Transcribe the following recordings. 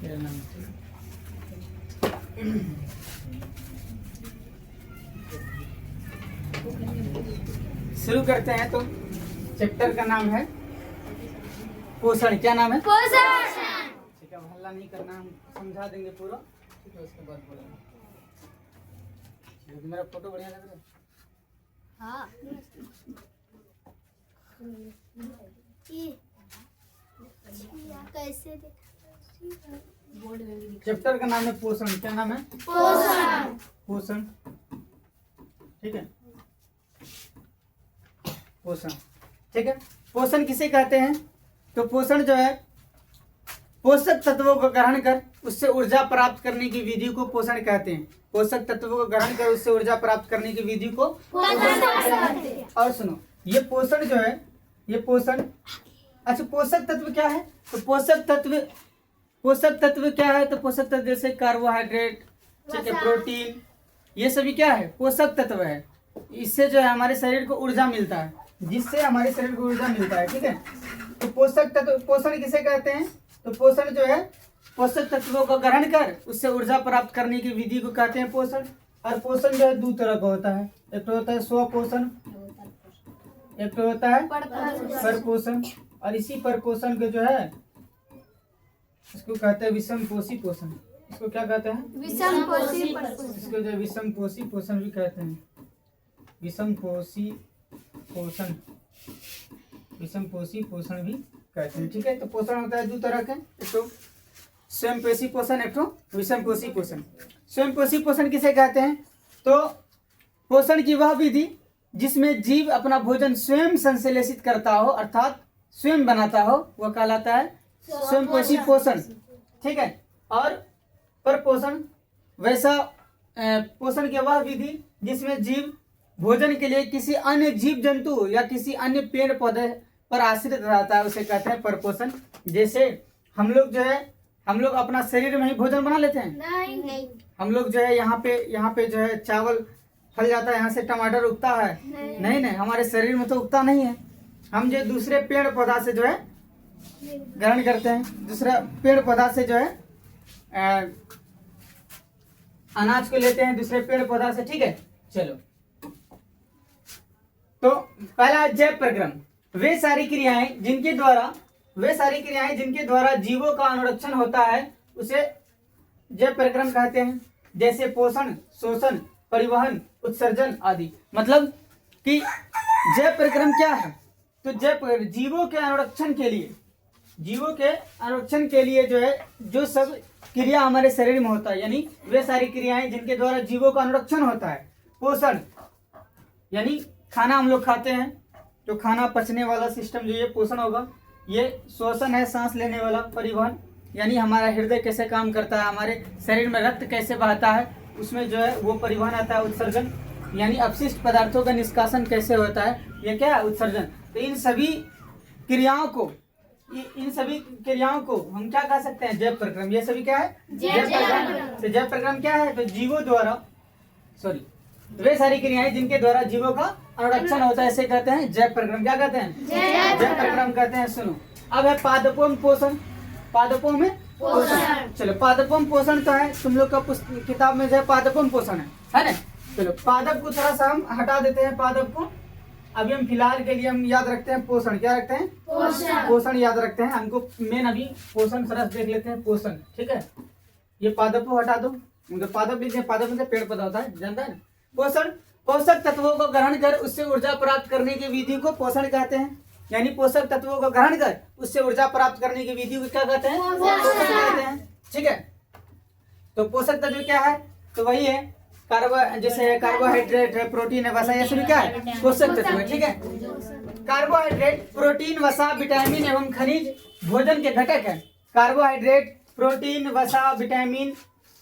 मेरा नाम शुरू करते हैं। तो चैप्टर का नाम है पोषण। क्या नाम है? पोषण। ठीक है, हल्ला नहीं करना, हम समझा देंगे पूरा, ठीक है, उसके बाद बोलेंगे। मेरा फोटो बढ़िया लग रहा है। हाँ। कैसे चैप्टर का नाम है पोषण। क्या नाम है? पोषण। पोषण, ठीक है, पोषण, ठीक है। पोषण किसे कहते हैं? तो पोषण जो है पोषक तत्वों को ग्रहण कर उससे ऊर्जा प्राप्त करने की विधि को पोषण कहते हैं। पोषक तत्वों को ग्रहण कर उससे ऊर्जा प्राप्त करने की विधि को पोषण कहते हैं। और सुनो, ये पोषण जो है, ये पोषण, अच्छा पोषक तत्व क्या है? तो पोषक तत्व क्या है? तो पोषक तत्व जैसे कार्बोहाइड्रेट, ठीक है, प्रोटीन, ये सभी क्या है? पोषक तत्व है। इससे जो है हमारे शरीर को ऊर्जा मिलता है, जिससे हमारे शरीर को ऊर्जा मिलता है, ठीक है। तो पोषक तत्व, पोषण किसे कहते हैं? तो पोषण जो है पोषक तत्वों को ग्रहण कर उससे ऊर्जा प्राप्त करने की विधि को कहते हैं पोषण। और पोषण जो है दो तरह का होता है, एक तो होता है स्वपोषण, एक तो होता है परपोषण। और इसी परपोषण को जो है इसको कहते हैं विषमपोषी पोषण। इसको क्या कहते हैं? विषमपोषी। इसको जो विषमपोषी पोषण भी कहते हैं। विषमपोषी पोषण, विषमपोषी पोषण भी कहते हैं, ठीक है। तो पोषण होता है दो तरह के, एक तो स्वयंपोषी पोषण, एक तो विषमपोषी पोषण। स्वयंपोषी पोषण किसे कहते हैं? तो पोषण की वह विधि जिसमें जीव अपना भोजन स्वयं संश्लेषित करता हो, अर्थात स्वयं बनाता हो, वह कहलाता है स्वयंपोषी पोषण, ठीक है। और परपोषण, वैसा पोषण की वह विधि जिसमें जीव भोजन के लिए किसी अन्य जीव जंतु या किसी अन्य पेड़ पौधे पर आश्रित रहता है, उसे कहते हैं परपोषण। जैसे हम लोग जो है, हम लोग अपना शरीर में ही भोजन बना लेते हैं। नहीं। हम लोग जो है यहाँ पे जो है चावल फल जाता है, यहाँ से टमाटर उगता है, नहीं, हमारे शरीर में तो उगता नहीं है। हम जो दूसरे पेड़ पौधा से जो है ग्रहण करते हैं, दूसरा पेड़ पौधा से जो है अनाज को लेते हैं दूसरे पेड़ पौधा से, ठीक है। चलो, तो पहला जैव प्रक्रम, वे सारी क्रियाएं जिनके द्वारा जीवों का अनुरक्षण होता है उसे जैव प्रक्रम कहते हैं। जैसे पोषण, शोषण, परिवहन, उत्सर्जन आदि। मतलब कि जैव प्रक्रम क्या है? तो जीवों के अनुरक्षण के लिए जो है जो सब क्रिया हमारे शरीर में होता है, यानी वे सारी क्रियाएं जिनके द्वारा जीवों का अनुरक्षण होता है। पोषण यानी खाना हम लोग खाते हैं, तो खाना पचने वाला सिस्टम जो ये पोषण होगा। ये शोषण है, सांस लेने वाला। परिवहन यानी हमारा हृदय कैसे काम करता है, हमारे शरीर में रक्त कैसे बहता है, उसमें जो है वो परिवहन आता है। उत्सर्जन यानी अपशिष्ट पदार्थों का निष्कासन कैसे होता है, ये क्या है? उत्सर्जन। तो इन सभी क्रियाओं को हम क्या कह सकते हैं? जैव प्रक्रम। ये सभी क्या है? जैव प्रक्रम। तो जैव प्रक्रम क्या है? तो जीवों द्वारा, वे सारी क्रियाएं जिनके द्वारा जीवों का अनुरक्षण होता है, इसे कहते हैं जैव प्रक्रम। क्या कहते हैं? जैव प्रक्रम कहते हैं। सुनो, अब है पादपों पोषण। पादपों में पोषण। चलो, पादपों पोषण तो है, तुम लोग का किताब में जो है पादपों पोषण है ना। चलो, पादप को थोड़ा सा हम हटा देते हैं, पादप को। अभी हम फिलहाल के लिए हम याद रखते हैं पोषण। क्या रखते हैं? पोषण याद रखते हैं। हमको मेन अभी पोषण सरस देख लेते हैं, पोषण, ठीक है। ये पादप को हटा दो, पादप लिखते हैं, पादप में पेड़ पौधा होता है, जानता है ना। पोषण, पोषक तत्वों को ग्रहण कर उससे ऊर्जा प्राप्त करने की विधि को पोषण कहते हैं। यानी पोषक तत्वों को ग्रहण कर उससे ऊर्जा प्राप्त करने की विधि को क्या कहते हैं? पोषण कहते हैं, ठीक है। तो पोषक तत्व क्या है? तो वही है जैसे कार्बोहाइड्रेट है, प्रोटीन है, वसा, ये सभी क्या है? पोषक तत्व है, ठीक है। कार्बोहाइड्रेट, प्रोटीन, वसा, विटामिन एवं खनिज भोजन के घटक है। कार्बोहाइड्रेट, प्रोटीन, वसा, विटामिन,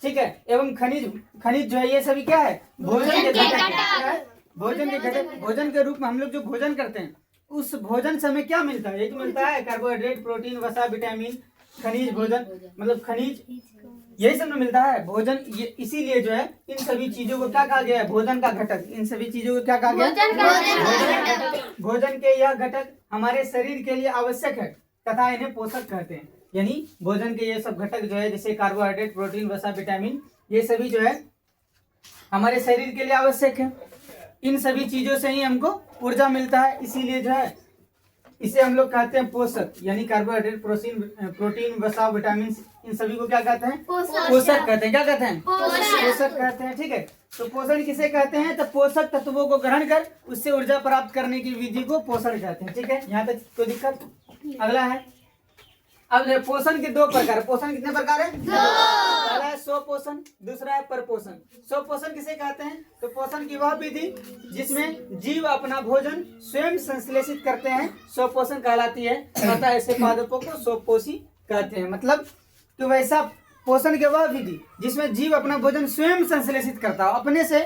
ठीक है, एवं खनिज जो है ये सभी क्या है? भोजन के घटक है। भोजन के घटक, भोजन के रूप में हम लोग जो भोजन करते हैं उस भोजन से हमें क्या मिलता है? एक मिलता है कार्बोहाइड्रेट, प्रोटीन, वसा, विटामिन, खनिज। भोजन मतलब खनिज, यही सब मिलता है भोजन। ये इसीलिए जो है इन सभी चीजों को क्या कहा गया है? भोजन का घटक। इन सभी चीजों को क्या कहा गया? भोजन के यह घटक हमारे शरीर के लिए आवश्यक है तथा इन्हें पोषक कहते हैं। यानी भोजन के ये सब घटक जो है जैसे कार्बोहाइड्रेट, प्रोटीन, वसा, विटामिन, ये सभी जो है हमारे शरीर के लिए आवश्यक है। इन सभी चीजों से ही हमको ऊर्जा मिलता है, इसीलिए जो है इसे हम लोग कहते हैं पोषक। यानी कार्बोहाइड्रेट, प्रोटीन, वसा, विटामिन, इन सभी को क्या कहते हैं? पोषक कहते हैं। क्या कहते हैं? पोषक कहते हैं। ठीक है, तो पोषण किसे कहते हैं? तो पोषक तत्वों को ग्रहण कर उससे ऊर्जा प्राप्त करने की विधि को पोषण कहते हैं। ठीक है, यहाँ तक कोई दिक्कत? अगला है, अब पोषण के दो प्रकार। पोषण कितने प्रकार है? पहला है स्वपोषण, दूसरा है परपोषण। स्वपोषण किसे कहते हैं? तो पोषण की वह विधि जिसमें जीव अपना भोजन स्वयं संश्लेषित करते हैं, स्वपोषण कहलाती है। अतः ऐसे पादपों को स्वपोषी कहते हैं। मतलब कि वैसा पोषण की वह विधि जिसमें जीव अपना भोजन स्वयं संश्लेषित करता है, अपने से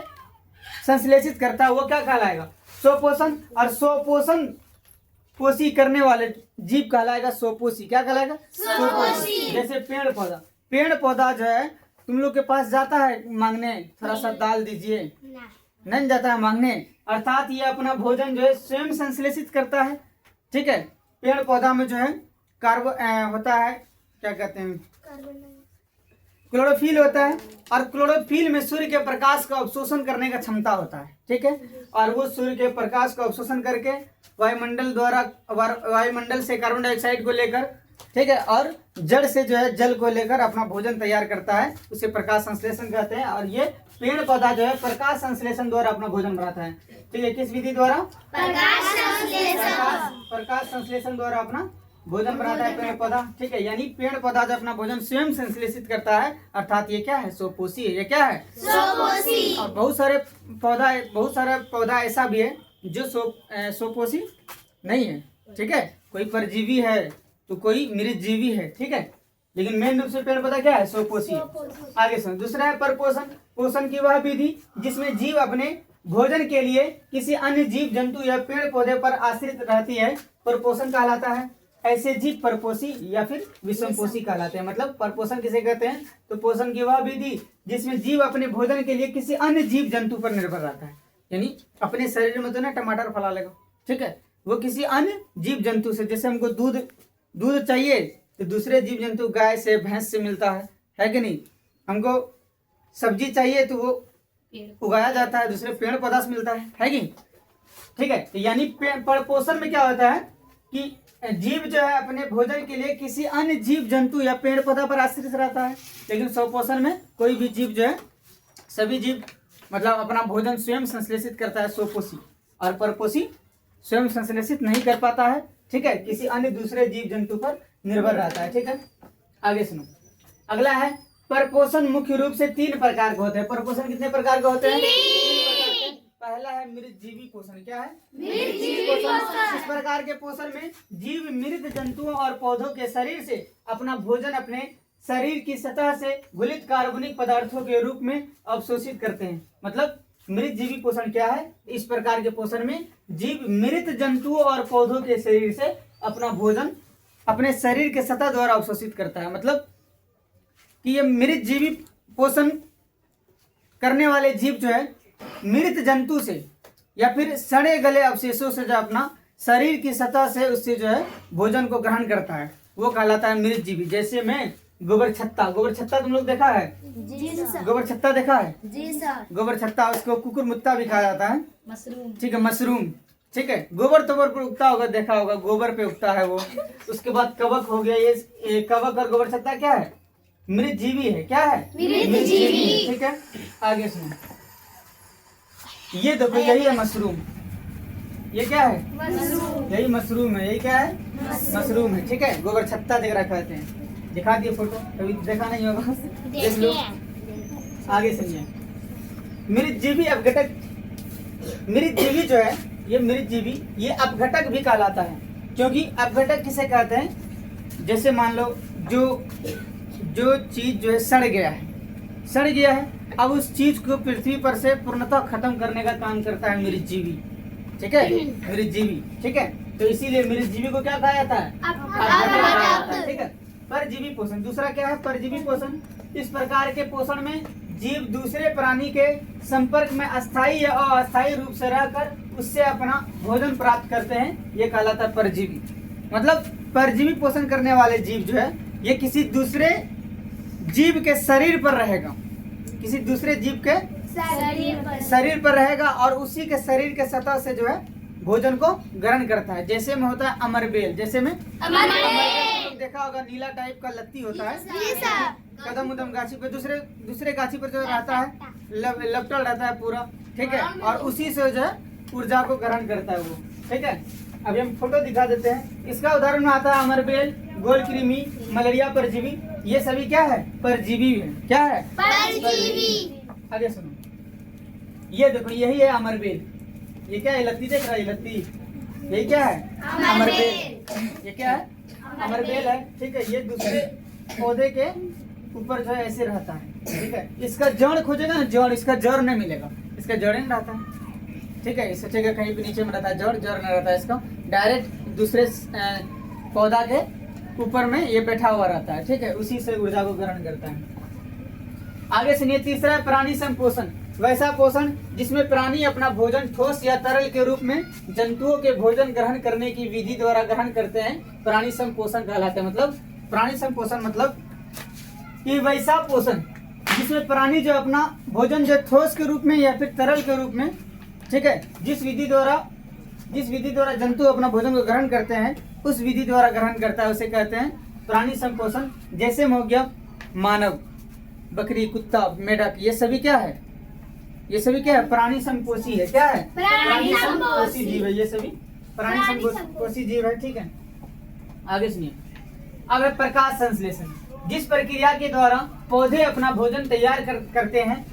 संश्लेषित करता है, वो क्या कहलाएगा? स्वपोषण। और स्वपोषण पोषी करने वाले जीव कहलाएगा स्वपोषी। क्या कहलाएगा? स्वपोषी। जैसे पेड़ पौधा, पेड़ पौधा जो है तुम लोग के पास जाता है मांगने, थोड़ा सा दाल दीजिए, नहीं जाता है मांगने, अर्थात ये अपना भोजन जो है स्वयं संश्लेषित करता है। ठीक है, पेड़ पौधा में जो है होता है, क्या कहते हैं, क्लोरोफिल होता है, और क्लोरोफिल में सूर्य के प्रकाश का अवशोषण करने का क्षमता होता है। ठीक है, और वो सूर्य के प्रकाश को अवशोषण करके वायुमंडल से कार्बन डाइऑक्साइड को लेकर, ठीक है, और जड़ से जो है जल को लेकर अपना भोजन तैयार करता है, उसे प्रकाश संश्लेषण कहते हैं। और ये पेड़ पौधा जो है प्रकाश संश्लेषण द्वारा अपना भोजन बनाता है। ठीक है, किस विधि द्वारा? प्रकाश संश्लेषण द्वारा अपना भोजन बनाता है पेड़ पौधा। ठीक है, यानी पेड़ पौधा जो अपना भोजन स्वयं संश्लेषित करता है, अर्थात ये क्या है? स्वपोषी है। ये क्या है? स्वपोषी। और बहुत सारा पौधा ऐसा भी है जो स्वपोषी नहीं है। ठीक है, कोई परजीवी है तो कोई मृतजीवी है। ठीक है, लेकिन मेन रूप से पेड़ पौधा क्या है? स्वपोषी। आगे सुनो, दूसरा है परपोषण। पोषण की वह विधि जिसमें जीव अपने भोजन के लिए किसी अन्य जीव जंतु या पेड़ पौधे पर आश्रित रहती है, परपोषण कहलाता है। ऐसे जीव परपोषी या फिर विषमपोषी कहलाते हैं। मतलब परपोषण किसे कहते हैं? तो पोषण की वह विधि जिसमें जीव अपने भोजन के लिए किसी अन्य जीव जंतु पर निर्भर रहता है। यानी अपने शरीर में तो ना टमाटर फला लेगा, ठीक है, वो किसी अन्य जीव जंतु से, जैसे हमको दूध चाहिए तो दूसरे जीव जंतु गाय से, भैंस से मिलता है कि नहीं? हमको सब्जी चाहिए तो वो उगाया जाता है, दूसरे पेड़ पौधा से मिलता है कि? ठीक है, तो यानी परपोषण में क्या होता है कि जीव जो है अपने भोजन के लिए किसी अन्य जीव जंतु या पेड़ पौधा पर आश्रित रहता है। लेकिन स्वपोषण में कोई भी जीव जो है, सभी जीव मतलब अपना भोजन स्वयं संश्लेषित करता है, स्वपोषी। और परपोषी स्वयं संश्लेषित नहीं कर पाता है। ठीक है, किसी अन्य दूसरे जीव जंतु पर निर्भर रहता है। ठीक है, आगे सुनो, अगला है परपोषण। मुख्य रूप से 3 प्रकार के होते हैं। परपोषण कितने प्रकार के होते हैं? 3। पहला है मृतजीवी पोषण। क्या है? मृतजीवी पोषण। इस प्रकार के पोषण में जीव मृत जंतुओं और पौधों के शरीर से अपना भोजन अपने शरीर की सतह से घुलित कार्बनिक पदार्थों के रूप में अवशोषित करते हैं। मतलब मृतजीवी पोषण क्या है? इस प्रकार के पोषण में जीव मृत जंतुओं और पौधों के शरीर से अपना भोजन अपने शरीर के सतह द्वारा अवशोषित करता है। मतलब कि ये मृतजीवी पोषण करने वाले जीव जो है मृत जंतु से या फिर सड़े गले अवशेषों से जो अपना शरीर की सतह से उससे जो है भोजन को ग्रहण करता है, वो कहलाता है मृतजीवी। जैसे में गोबर छत्ता तुम लोग देखा है? जी सर। गोबर छत्ता देखा है? जी सर। गोबर छत्ता, उसको कुकुर मुत्ता भी कहा जाता है। मशरूम। ठीक है, मशरूम। ठीक है, गोबर तोबर पर उगता होगा, देखा होगा, गोबर पे उगता है वो। उसके बाद कवक हो गया। ये कवक और गोबर छत्ता क्या है? मृतजीवी है। क्या है? मृतजीवी। ठीक है, आगे सुनो, ये देखो, यही है मशरूम। ये क्या है? मशरूम। यही मशरूम है। यही क्या है? मशरूम है। ठीक है, गोबर छत्ता दिख रहा कहते हैं। दिखा दिए फोटो, कभी देखा नहीं होगा, देख लो। आगे सुनिए, मृतजीवी अपघटक। मृतजीवी जो है ये मृतजीवी, ये अपघटक भी कहलाता है। क्योंकि अपघटक किसे कहते हैं? जैसे मान लो जो चीज जो है सड़ गया है, अब उस चीज को पृथ्वी पर से पूर्णतः खत्म करने का काम करता है मृतजीवी। ठीक है, मृतजीवी। ठीक है, तो इसीलिए मृतजीवी को क्या कहा जाता है? अपघटक कहा जाता है। ठीक है, परजीवी पोषण। दूसरा क्या है? परजीवी पोषण। इस प्रकार के पोषण में जीव दूसरे प्राणी के संपर्क में अस्थायी या अस्थायी रूप से रहकर उससे अपना भोजन प्राप्त करते हैं, ये कहलाता है परजीवी। मतलब परजीवी पोषण करने वाले जीव जो है ये किसी दूसरे जीव के शरीर पर रहेगा, किसी दूसरे जीव के शरीर पर रहेगा और उसी के शरीर के सतह से जो है भोजन को ग्रहण करता है। जैसे में होता है अमरबेल, जैसे में अमरबेल देखा होगा, नीला टाइप का लत्ती होता है, कदम उदम गाछी पे दूसरे गाछी पर जो रहता है, लपटल रहता है पूरा, ठीक है, और उसी से जो है ऊर्जा को ग्रहण करता है वो, ठीक है। अभी हम फोटो दिखा देते हैं। इसका उदाहरण में आता है अमरबेल, गोल कृमि, मलेरिया परजीवी, ये सभी क्या है? परजीवी है। क्या है? परजीवी। आगे सुनो, ये देखो यही है अमरबेल। ये क्या है? लत्ती देख रहा है, लत्ती, यही क्या है? अमरबेल। ये क्या है? अमरबेल है, ठीक है। ये दूसरे पौधे के ऊपर जो है ऐसे रहता है, ठीक है। इसका जड़ खोजेगा ना, जड़, इसका जड़ नहीं मिलेगा, इसका जड़ नहीं रहता है, ठीक है। सोचेगा कहीं भी नीचे में रहता है, जड़ नहीं रहता है इसका, डायरेक्ट दूसरे पौधा के ऊपर में ये बैठा हुआ रहता है, ठीक है। उसी से ऊर्जा को ग्रहण करता है। आगे सुनिए, तीसरा है प्राणी संपोषण। वैसा पोषण जिसमें प्राणी अपना भोजन ठोस या तरल के रूप में जंतुओं के भोजन ग्रहण करने की विधि द्वारा ग्रहण करते हैं, प्राणी संपोषण कहलाते हैं। मतलब प्राणी संपोषण मतलब कि वैसा पोषण जिसमें प्राणी जो अपना भोजन जो ठोस के रूप में या फिर तरल के रूप में, ठीक है, जिस विधि द्वारा जंतु अपना भोजन को ग्रहण करते हैं, उस विधि द्वारा ग्रहण करता है, उसे कहते हैं प्राणी संपोषण। जैसे में हो गया मानव, बकरी, कुत्ता, मेढक, ये सभी क्या है? ये सभी क्या है? प्राणी संपोषी है। क्या है? प्राणी संपोषी जीव है। ये सभी प्राणी संपोषी जीव है, ठीक है। आगे सुनिए, अब है प्रकाश संश्लेषण। जिस प्रक्रिया के द्वारा पौधे अपना भोजन तैयार करते हैं,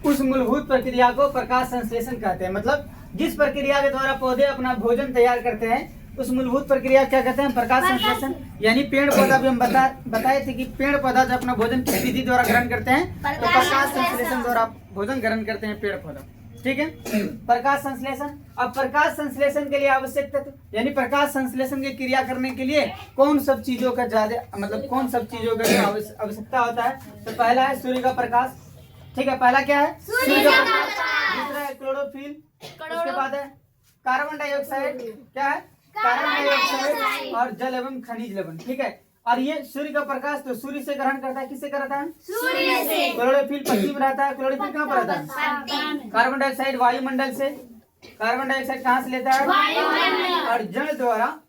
उस मूलभूत प्रक्रिया को प्रकाश संश्लेषण कहते हैं। मतलब जिस प्रक्रिया के द्वारा पौधे अपना भोजन तैयार करते हैं, उस मूलभूत प्रक्रिया क्या कहते हैं? प्रकाश संश्लेषण। यानी पेड़ पौधा भी हम बताए थे कि पेड़ पौधा जब अपना भोजन किस विधि द्वारा ग्रहण करते हैं, तो प्रकाश संश्लेषण द्वारा भोजन ग्रहण करते हैं पेड़ पौधा, ठीक है। प्रकाश संश्लेषण। अब प्रकाश संश्लेषण के लिए आवश्यक तत्व, यानी प्रकाश संश्लेषण की क्रिया करने के लिए कौन सब चीजों का कौन सब चीजों का आवश्यकता होता है? तो पहला है सूर्य का प्रकाश, ठीक है। पहला क्या है? सूर्य का प्रकाश। दूसरा है क्लोरोफिल, उसके बाद है कार्बन डाइऑक्साइड, क्या है? कार्बन डाइऑक्साइड, और जल एवं खनिज लवण, ठीक है। और ये सूर्य का प्रकाश तो सूर्य से ग्रहण करता है, किससे करता है? सूर्य से। क्लोरोफिल पत्ती में रहता है, क्लोरोफिल कहाँ पर रहता है? कार्बन डाइऑक्साइड वायुमंडल से, कार्बन डाइऑक्साइड कहाँ से लेता है? और जड़ द्वारा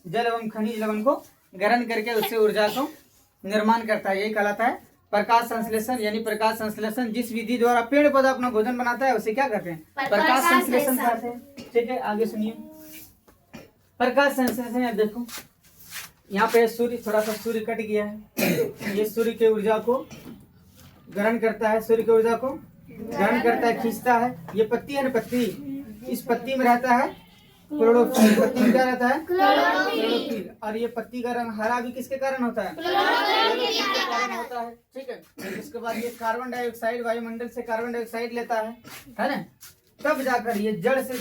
जल एवं खनिज लवण को ग्रहण करके उससे ऊर्जा को निर्माण करता है, यही कहलाता है प्रकाश संश्लेषण। यानी प्रकाश संश्लेषण जिस विधि द्वारा पेड़ पौधा अपना भोजन बनाता है, उसे क्या कहते हैं? प्रकाश संश्लेषण कहते हैं, ठीक है। आगे सुनिए, प्रकाश संश्लेषण है, देखो यहाँ पे सूर्य, थोड़ा सा सूर्य कट गया है, ये सूर्य के ऊर्जा को ग्रहण करता है, सूर्य की ऊर्जा को ग्रहण करता है, खींचता है। ये पत्ती है ना, पत्ती, इस पत्ती में रहता है क्लोरोफिल। पत्ती में क्या रहता है? क्लोरोफिल। और ये पत्ती का रंग हरा भी किसके कारण होता है? क्लोरोफिल के कारण होता है, ठीक है। इसके बाद ये कार्बन डाइऑक्साइड वायुमंडल से कार्बन डाइऑक्साइड लेता है ना, तब जाकर ये जड़ से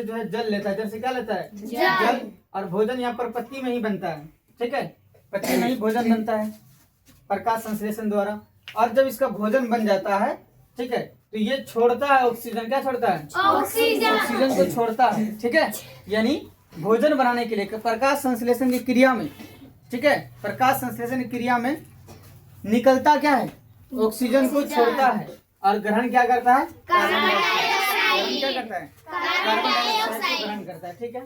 जो है जल लेता है। जड़ से क्या लेता है? जल। और भोजन यहाँ पर पत्ती में ही बनता है, ठीक है, पत्ती में ही भोजन बनता है प्रकाश संश्लेषण द्वारा। और जब इसका भोजन बन जाता है, ठीक है, तो ये छोड़ता है ऑक्सीजन। क्या छोड़ता है? ऑक्सीजन को छोड़ता है, ठीक है। यानी भोजन बनाने के लिए प्रकाश संश्लेषण की क्रिया में, ठीक है, प्रकाश संश्लेषण की क्रिया में निकलता क्या है? ऑक्सीजन को छोड़ता है और ग्रहण क्या करता है? Carbon dioxide. क्या करता है? कार्बन डाइऑक्साइड को ग्रहण करता है, ठीक है।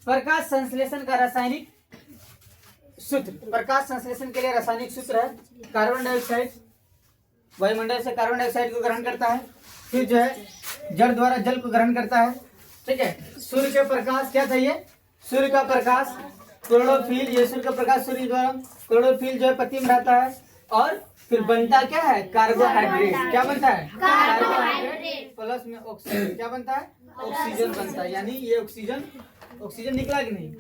प्रकाश संश्लेषण का रासायनिक सूत्र, प्रकाश संश्लेषण के लिए रासायनिक सूत्र है कार्बन डाइऑक्साइड, वायुमंडल से कार्बन डाइऑक्साइड को ग्रहण करता है, फिर जो है जड़ द्वारा जल को ग्रहण करता है, ठीक है। सूर्य के प्रकाश क्या चाहिए? सूर्य का प्रकाश, क्लोरोफिल, ये सूर्य का प्रकाश सूर्य द्वारा, क्लोरोफिल जो है पत्ती में रहता है, और फिर बनता क्या है? कार्बोहाइड्रेट। क्या बनता है? कार्बोहाइड्रेट प्लस में ऑक्सीजन। क्या बनता है? ऑक्सीजन बनता है। यानी ये ऑक्सीजन निकला कि नहीं?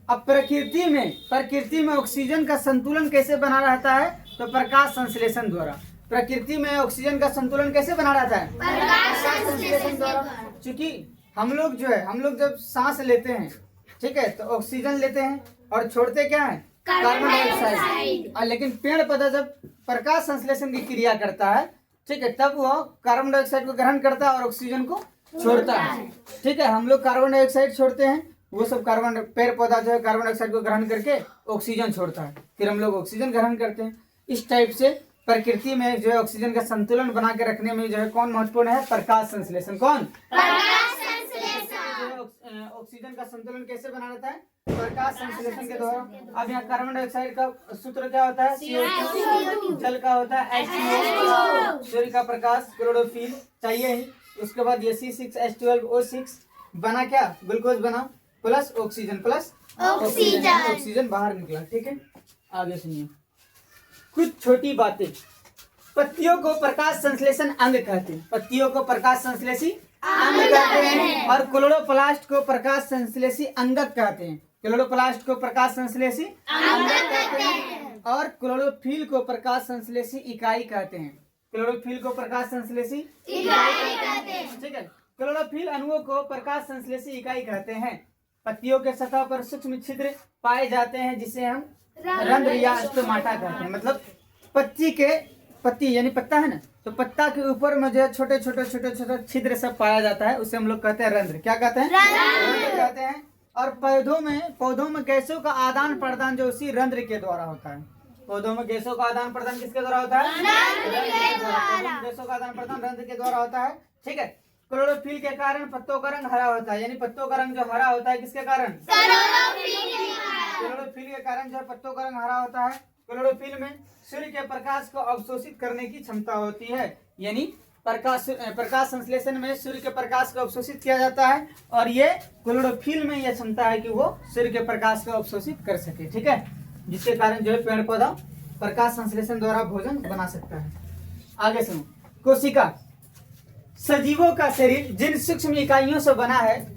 अब प्रकृति में ऑक्सीजन का संतुलन कैसे बना रहता है? तो प्रकाश संश्लेषण द्वारा। प्रकृति में ऑक्सीजन का संतुलन कैसे बना रहता है? प्रकाश संश्लेषण द्वारा। क्योंकि हम लोग जब सांस लेते हैं, ठीक है, तो ऑक्सीजन लेते हैं और छोड़ते क्या है? Carbon dioxide. और लेकिन पेड़ पौधा जब प्रकाश संश्लेषण की क्रिया करता है, ठीक है, तब वह कार्बन डाइऑक्साइड को ग्रहण करता है और ऑक्सीजन को छोड़ता है, ठीक है। हम लोग कार्बन डाइऑक्साइड छोड़ते हैं, वो सब कार्बन, पेड़ पौधा जो है कार्बन डाइऑक्साइड को ग्रहण करके ऑक्सीजन छोड़ता है, फिर हम लोग ऑक्सीजन ग्रहण करते हैं। इस टाइप से प्रकृति में जो है ऑक्सीजन का संतुलन बना के रखने में जो है कौन महत्वपूर्ण है? प्रकाश संश्लेषण। कौन? ऑक्सीजन का संतुलन कैसे बना रहता है? प्रकाश संश्लेषण के द्वारा। अब यहाँ कार्बन डाइऑक्साइड का सूत्र क्या होता है? CO2। जल का होता है H2O। सूर्य का प्रकाश क्लोरोफिल चाहिए ही। उसके बाद ये C6H12O6 बना क्या? ग्लूकोज बना प्लस ऑक्सीजन प्लस ऑक्सीजन बाहर निकला। ठीक है, आगे सुनिए। कुछ छोटी बातें। पत्तियों को प्रकाश संश्लेषण अंग कहते हैं। पत्तियों को प्रकाश संश्लेषी अंग कहते हैं और क्लोरोप्लास्ट को प्रकाश संश्लेषी अंगक कहते हैं। क्लोरोप्लास्ट को प्रकाश संश्लेषी अंगक कहते हैं और क्लोरोफिल को प्रकाश संश्लेषी इकाई कहते हैं। क्लोरोफिल को प्रकाश संश्लेषी इकाई कहते हैं। ठीक है, क्लोरोफिल अणुओं को प्रकाश संश्लेषी इकाई कहते हैं। पत्तियों के सतह पर सूक्ष्म छिद्र पाए जाते हैं जिसे हम रंध्र या स्टोमाटा कहते हैं। मतलब पत्ती यानी पत्ता है ना, तो पत्ता के ऊपर में जो है छोटे छोटे छिद्र सब पाया जाता है, उसे हम लोग कहते हैं रंध्र। क्या कहते हैं? रंध्र कहते हैं। और पौधों में गैसों का आदान प्रदान जो उसी रंध्र के द्वारा होता है। पौधों में गैसों का आदान प्रदान किसके द्वारा होता है? गैसों का आदान प्रदान रंध्र के द्वारा होता है। ठीक है, क्लोरोफिल के कारण पत्तों का रंग हरा होता है, यानी पत्तों का रंग जो हरा होता है किसके कारण? क्लोरोफिल के कारण जो पत्तों का रंग हरा होता है। क्लोरोफिल में सूर्य के प्रकाश को अवशोषित करने की क्षमता होती है, यानी प्रकाश संश्लेषण में सूर्य के प्रकाश को अवशोषित किया जाता है और ये क्लोरोफिल में यह क्षमता है कि वो सूर्य के प्रकाश को अवशोषित कर सके। ठीक है, जिसके कारण जो है पेड़ पौधा प्रकाश संश्लेषण द्वारा भोजन बना सकता है। आगे सुनो। कोशिका। सजीवों का शरीर जिन सूक्ष्म इकाइयों से बना है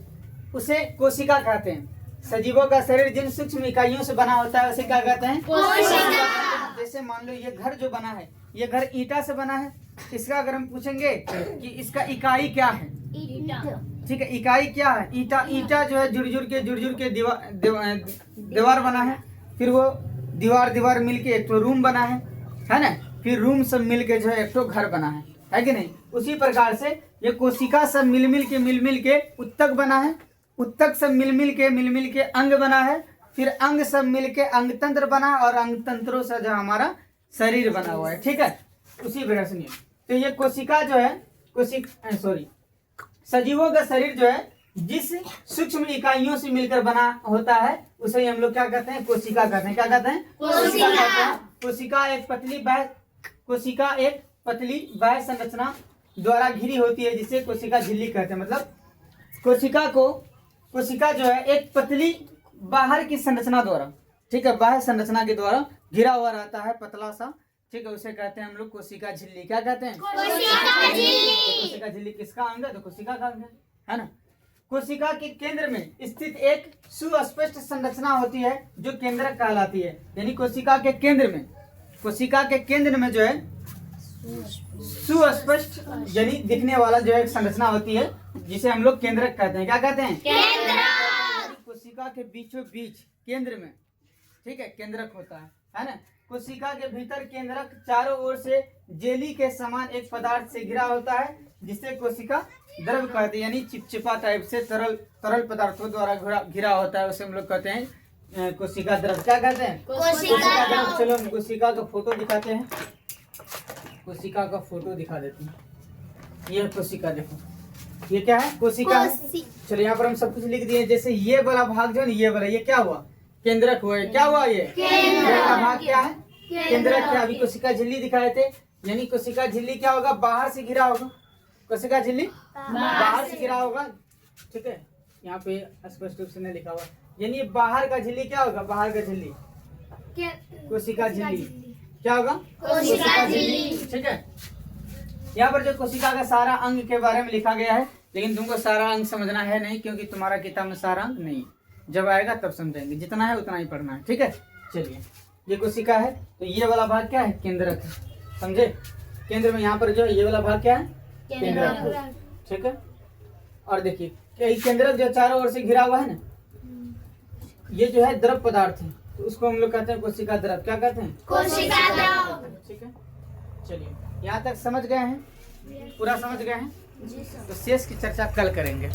उसे कोशिका कहते हैं। सजीवों का शरीर जिन सूक्ष्म इकाइयों से बना होता है उसे क्या कहते हैं? कोशिका। जैसे मान लो ये घर जो बना है, ये घर ईंटा से बना है। इसका अगर हम पूछेंगे कि इसका इकाई क्या है, ठीक है, इकाई क्या है? ईंटा जो है जुड़ जुड़ के दीवार बना है, फिर वो दीवार मिलके एक तो रूम बना है ना, फिर रूम सब मिलके जो है एक तो घर बना है कि नहीं? उसी प्रकार से ये कोशिका सब मिल के उत्तक बना है, उत्तक सब मिल के अंग बना है, फिर अंग सब मिल के अंग तंत्र बना है और अंग तंत्रों से जो हमारा शरीर बना हुआ है। ठीक है, उसी प्रकार सुनिए। तो ये कोशिका जो है सजीवों का शरीर जो है जिस सूक्ष्म इकाइयों से मिलकर बना होता है उसे हम लोग क्या कहते हैं? कोशिका कहते हैं। क्या कहते हैं? कोशिका कहते हैं। कोशिका एक पतली बाह्य संरचना द्वारा घिरी होती है जिसे कोशिका झिल्ली कहते हैं। मतलब कोशिका जो है एक पतली बाहर की संरचना द्वारा, ठीक है, बाह्य संरचना के द्वारा घिरा हुआ रहता है, पतला सा। ठीक है, उसे कहते हैं हम लोग कोशिका झिल्ली। क्या कहते हैं? कोशिका झिल्ली किसका अंग है? तो कोशिका का अंग है ना। कोशिका के केंद्र में स्थित एक सुस्पष्ट संरचना होती है जो केंद्रक कहलाती है। यानी कोशिका के केंद्र में जो है सुस्पष्ट यानी दिखने वाला जो एक संरचना होती है जिसे हम लोग केंद्रक कहते हैं। क्या कहते हैं? केंद्रक। कोशिका के बीचों बीच केंद्र में, ठीक है, केंद्रक होता है ना। कोशिका के भीतर केंद्रक चारों ओर से जेली के समान एक पदार्थ से घिरा होता है जिसे कोशिका द्रव कहते हैं, यानी चिपचिपा टाइप से तरल पदार्थों द्वारा घिरा होता है, उसे हम लोग कहते हैं कोशिका द्रव। क्या कहते हैं? कोशिका द्रव। चलो हम कोशिका का फोटो दिखाते हैं, कोशिका का फोटो दिखा देते हैं। ये कोशिका देखो, ये क्या है? कोशिका है। चलो यहाँ पर हम सब कुछ लिख दिए। जैसे ये वाला भाग जो है ये वाला, ये क्या हुआ? केंद्रक हुआ। क्या हुआ? ये केंद्रक भाग क्या है? केंद्रक। क्या अभी कोशिका झिल्ली दिखाए थे, यानी कोशिका झिल्ली क्या होगा? बाहर से घिरा होगा। कोशिका झिल्ली बाहर से घिरा होगा। ठीक है, यहाँ पे स्पष्ट रूप से नहीं लिखा हुआ, यानी बाहर का झिल्ली क्या होगा? बाहर का झिल्ली कोशिका झिल्ली क्या होगा? कोशिका झिल्ली। ठीक है, यहाँ पर जो कोशिका का सारा अंग के बारे में लिखा गया है, लेकिन तुमको सारा अंग समझना है नहीं, क्योंकि तुम्हारा किताब में सारा अंग नहीं, जब आएगा तब समझेंगे। जितना है उतना ही पढ़ना है। ठीक है, चलिए ये कोशिका है, तो ये वाला भाग क्या है? केंद्रक है। समझे? केंद्र में यहाँ पर जो ये वाला भाग क्या है? केंद्रक। ठीक है, और देखिए केंद्रक जो चारों ओर से घिरा हुआ है ना, ये जो है द्रव पदार्थ है, तो उसको हम लोग कहते हैं कोशिका द्रव। क्या कहते हैं? कोशिका द्रव। ठीक है, चलिए यहाँ तक समझ गए हैं? पूरा समझ गए हैं? तो शेष की चर्चा कल करेंगे।